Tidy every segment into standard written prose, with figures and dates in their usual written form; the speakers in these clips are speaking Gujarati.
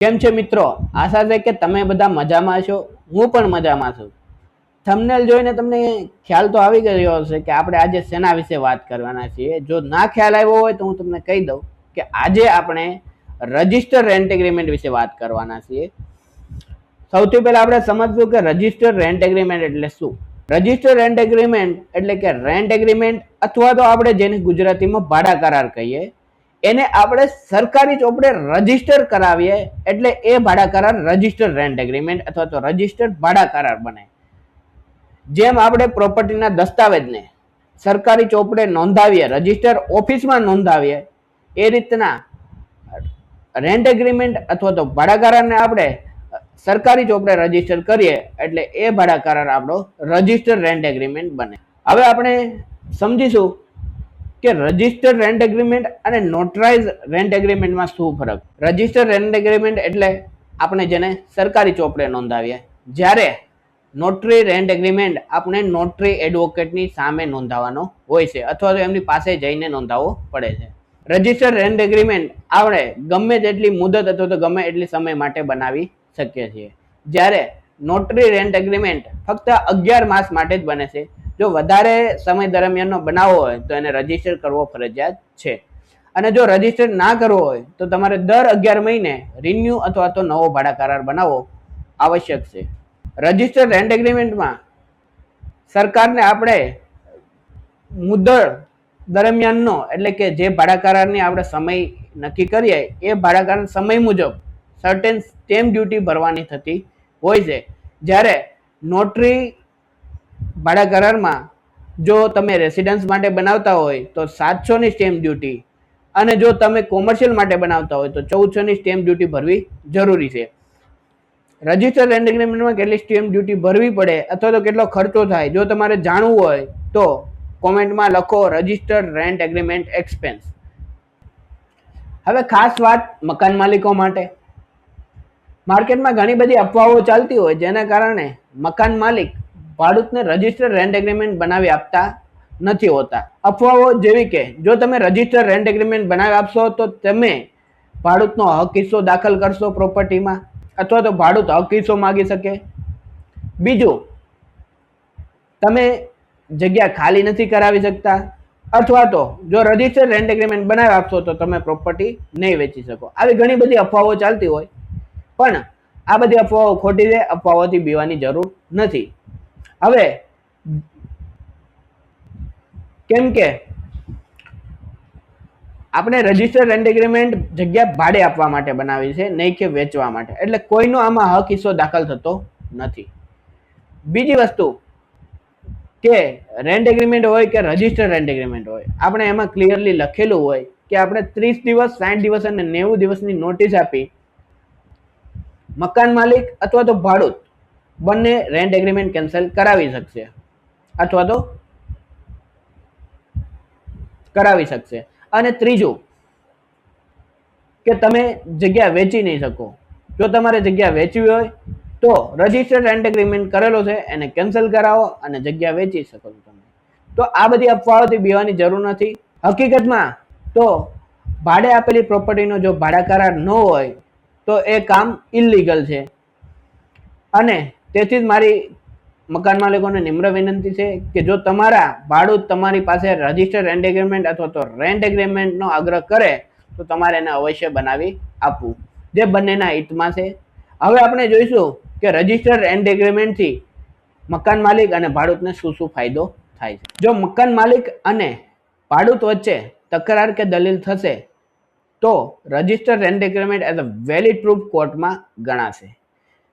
કેમ છે મિત્રો? આશા છે કે તમે બધા મજામાં છો. હું પણ મજામાં છું. થંબનેલ જોઈને તમને ખ્યાલ તો આવી ગયો હશે કે આપણે આજે શેના વિશે વાત કરવાના છીએ. જો ના ખ્યાલ આવ્યો હોય તો હું તમને કહી દઉં કે આજે આપણે રજિસ્ટર રેન્ટ એગ્રીમેન્ટ વિશે વાત કરવાના છીએ. સૌથી પહેલા આપણે સમજવું કે રજિસ્ટર રેન્ટ એગ્રીમેન્ટ એટલે શું. રજિસ્ટર રેન્ટ એગ્રીમેન્ટ એટલે કે રેન્ટ એગ્રીમેન્ટ અથવા તો આપણે જેને ગુજરાતીમાં ભાડા કરાર કહીએ, એને આપણે સરકારી ચોપડે રજીસ્ટર કરાવીએ એટલે એ ભાડા કરાર રજિસ્ટર રેન્ટ એગ્રીમેન્ટ અથવા તો રજિસ્ટર્ડ ભાડા કરાર બને. જેમ આપણે પ્રોપર્ટીના દસ્તાવેજને સરકારી ચોપડે નોંધાવીએ, રજિસ્ટર ઓફિસમાં નોંધાવીએ, એ રીતના રેન્ટ એગ્રીમેન્ટ અથવા તો ભાડા કરારને આપણે સરકારી ચોપડે રજીસ્ટર કરીએ એટલે એ ભાડા કરાર આપણો રજિસ્ટર રેન્ટ એગ્રીમેન્ટ બને. હવે આપણે સમજીશું કે રજિસ્ટર રેન્ટ એગ્રીમેન્ટ અને નોટરાઇઝ રેન્ટ એગ્રીમેન્ટમાં શું ફરક. રજિસ્ટર રેન્ટ એગ્રીમેન્ટ એટલે આપણે જેને સરકારી ચોપડે નોંધાવીએ, જ્યારે નોટરી રેન્ટ એગ્રીમેન્ટ આપણે નોટરી એડવોકેટની સામે નોંધાવવાનો હોય છે અથવા તો એમની પાસે જઈને નોંધાવવો પડે છે. રજિસ્ટર રેન્ટ એગ્રીમેન્ટ આપણે ગમે તેટલી મુદત અથવા તો ગમે એટલી સમય માટે બનાવી શકીએ છીએ, જ્યારે નોટરી રેન્ટ એગ્રીમેન્ટ ફક્ત 11 માસ માટે જ બને છે. જો વધારે સમય દરમિયાનનો બનાવવો હોય તો એને રજીસ્ટર કરવો ફરજિયાત છે, અને જો રજીસ્ટર ના કરવો હોય તો તમારે દર 11 મહિને રિન્યુ અથવા તો નવો ભાડા કરાર બનાવવો આવશ્યક છે. રજિસ્ટર રેન્ટ એગ્રીમેન્ટમાં સરકારને આપણે મુદત દરમિયાનનો એટલે કે જે ભાડા કરારની આપણે સમય નક્કી કરીએ એ ભાડા કરાર સમય મુજબ સર્ટેન સ્ટેમ્પ ડ્યુટી ભરવાની થતી હોય છે, જ્યારે નોટરી ભાડા કરારમાં જો તમે રેસિડન્સ માટે બનાવતા હોય તો 700ની સ્ટેમ્પ ડ્યુટી, અને જો તમે કોમર્શિયલ માટે બનાવતા હોય તો 1400ની સ્ટેમ્પ ડ્યુટી ભરવી જરૂરી છે. રજિસ્ટર રેન્ટ એગ્રીમેન્ટમાં કેટલી સ્ટેમ્પ ડ્યુટી ભરવી પડે અથવા તો કેટલો ખર્ચો થાય, જો તમારે જાણવું હોય તો કોમેન્ટમાં લખો રજિસ્ટર રેન્ટ એગ્રીમેન્ટ એક્સપેન્સ. હવે ખાસ વાત મકાન માલિકો માટે. માર્કેટમાં ઘણી બધી અફવાઓ ચાલતી હોય જેના કારણે મકાન માલિક ભાડૂતને રજિસ્ટર રેન્ટ એગ્રીમેન્ટ બનાવી આપતા નથી હોતા. અફવાઓ જેવી કે જો તમે રજિસ્ટર રેન્ટ એગ્રીમેન્ટ બનાવી આપશો તો તમે ભાડૂતનો હક હિસ્સો દાખલ કરશો પ્રોપર્ટીમાં, અથવા તો ભાડૂત હક હિસ્સો માગી શકે. બીજું, તમે જગ્યા ખાલી નથી કરાવી શકતા, અથવા તો જો રજિસ્ટર રેન્ટ એગ્રીમેન્ટ બનાવી આપશો તો તમે પ્રોપર્ટી નહીં વેચી શકો. આવી ઘણી બધી અફવાઓ ચાલતી હોય, પણ આ બધી અફવાઓ ખોટી છે. અફવાઓથી બીવાની જરૂર નથી. હવે કેમ કે આપણે રજિસ્ટર રેન્ટ એગ્રીમેન્ટ જગ્યા ભાડે આપવા માટે બનાવી છે, નહીં કે વેચવા માટે, એટલે કોઈનો આમાં હક હિસ્સો દાખલ થતો નથી. બીજી વસ્તુ કે રેન્ટ એગ્રીમેન્ટ હોય કે રજિસ્ટર રેન્ટ એગ્રીમેન્ટ હોય, આપણે એમાં ક્લિયરલી લખેલું હોય કે આપણે 30 દિવસ, 60 દિવસ અને 90 દિવસની નોટિસ આપી મકાન માલિક અથવા તો ભાડૂત બંને રેન્ટ એગ્રીમેન્ટ કેન્સલ કરાવી શકશે અથવા તો કરાવી શકશે. અને ત્રીજું કે તમે જગ્યા વેચી નહીં શકો. જો તમારે જગ્યા વેચવી હોય તો રજિસ્ટર રેન્ટ એગ્રીમેન્ટ કરેલો છે એને કેન્સલ કરાવો અને જગ્યા વેચી શકો છો તમે. તો આ બધી અફવાઓથી બીવાની જરૂર નથી. હકીકતમાં તો ભાડે આપેલી પ્રોપર્ટીનો જો ભાડા કરાર ન હોય તો એ કામ ઇલીગલ છે, અને તેથી જ મારી મકાન માલિકોને નિમ્ર વિનંતી છે કે જો તમારા ભાડૂત તમારી પાસે રજિસ્ટર રેન્ટ એગ્રીમેન્ટ અથવા તો રેન્ટ એગ્રીમેન્ટનો આગ્રહ કરે તો તમારે એને અવશ્ય બનાવી આપવું, જે બંનેના હિતમાં છે. હવે આપણે જોઈશું કે રજિસ્ટર રેન્ટ એગ્રીમેન્ટથી મકાન માલિક અને ભાડૂતને શું શું ફાયદો થાય છે. જો મકાન માલિક અને ભાડૂત વચ્ચે તકરાર કે દલીલ થશે તો register rent agreement as a valid proof કોર્ટમાં ગણાશે,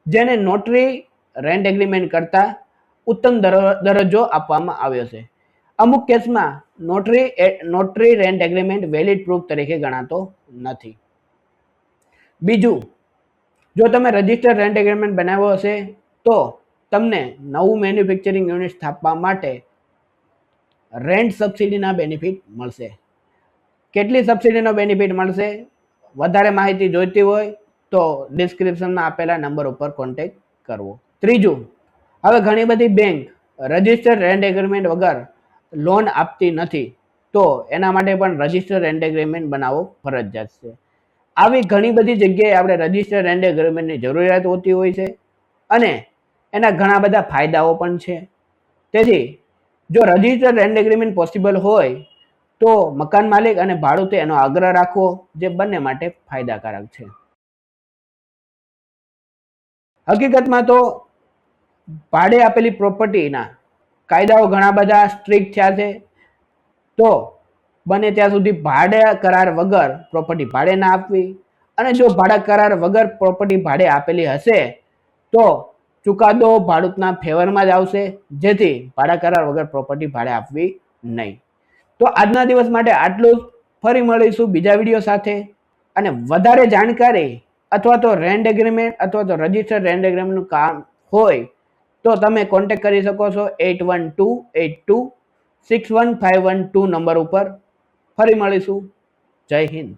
જેને નોટરી રેન્ટ એગ્રીમેન્ટ કરતા ઉત્તમ દરજ્જો આપવામાં આવ્યો છે. અમુક કેસમાં notary rent agreement valid proof તરીકે ગણાતો નથી. બીજું, જો તમે રજિસ્ટર રેન્ટ એગ્રીમેન્ટ બનાવ્યો હશે તો તમને નવું મેન્યુફેક્ચરિંગ યુનિટ સ્થાપવા માટે રેન્ટ સબસિડીના બેનિફિટ મળશે. કેટલી સબસિડીનો બેનિફિટ મળશે, વધારે માહિતી જોઈતી હોય તો ડિસ્ક્રિપ્શનમાં આપેલા નંબર ઉપર કોન્ટેક્ટ કરવો. ત્રીજું, હવે ઘણી બધી બેંક રજિસ્ટર રેન્ટ એગ્રીમેન્ટ વગર લોન આપતી નથી, તો એના માટે પણ રજિસ્ટર રેન્ટ એગ્રીમેન્ટ બનાવવો ફરજિયાત છે. આવી ઘણી બધી જગ્યાએ આપણે રજિસ્ટર રેન્ટ એગ્રીમેન્ટની જરૂરિયાત હોતી હોય છે અને એના ઘણા બધા ફાયદાઓ પણ છે. તેથી જો રજિસ્ટર રેન્ટ એગ્રીમેન્ટ પોસિબલ હોય તો મકાન માલિક અને ભાડુતે એનો આગ્રહ રાખવો, જે બંને માટે ફાયદાકારક છે. હકીકતમાં તો ભાડે આપેલી પ્રોપર્ટીના કાયદાઓ ઘણા બધા સ્ટ્રિક્ટ થયા છે. તો બને ત્યાં સુધી ભાડા કરાર વગર પ્રોપર્ટી ભાડે ના આપવી, અને જો ભાડા કરાર વગર પ્રોપર્ટી ભાડે આપેલી હશે તો ચુકાદો ભાડૂતના ફેવરમાં જ આવશે, જેથી ભાડા કરાર વગર પ્રોપર્ટી ભાડે આપવી નહીં. તો આજના દિવસ માટે આટલું જ. ફરી મળીશું બીજા વિડીયો સાથે. અને વધારે જાણકારી અથવા તો રેન્ટ એગ્રીમેન્ટ અથવા તો રજિસ્ટર્ડ રેન્ટ એગ્રીમેન્ટનું કામ હોય તો તમે કોન્ટેક્ટ કરી શકો છો 8128261512 નંબર ઉપર. ફરી મળીશું. જય હિન્દ.